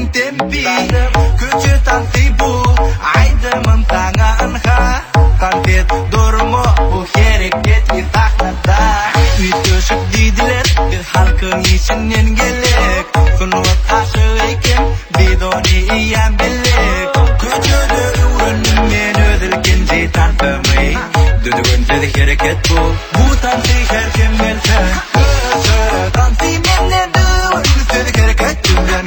Tempi kejutan tibu aida mentangan ha tantet dormo bu hareket itak nada itu sedih dilet bir hal kengisen gelek kunut asaiken bidoni iyam belek kejuda uran menödelken jitan pemai dudugun tedi hareket bu butan sihir kemelkan kejutan timene duun tedi hareket duran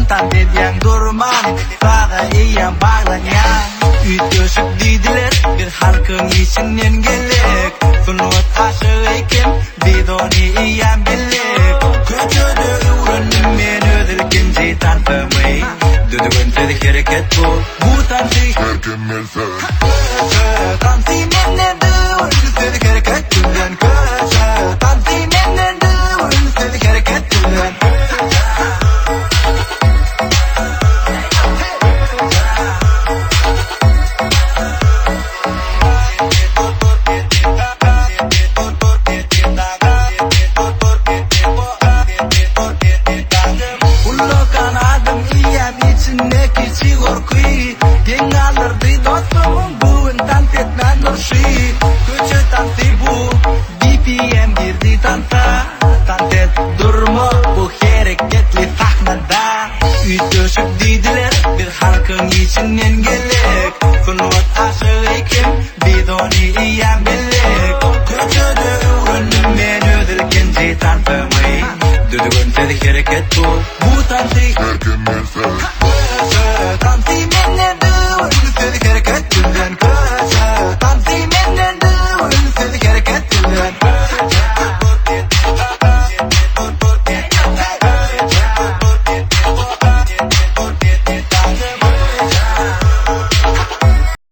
tantet yang durman pada iyam bağlanya itu sedih dilet bir hal kengisen gelek kunut asaiken bidoni iyam belek kejuda uran menödelken jitan pemai dudugun tedi hareket bu butan sihir kemelkan kejutan timene duun tedi hareket duran kejutan timene duun tedi hareket duran kejutan tibu BPM diri tantet durmo bu hareket litak nada itu sedih dilet bir hal kengisen gelek kunut asaiken bidoni iyam belek kejuda uran menödelken jitan pemai dudugun tedi hareket bu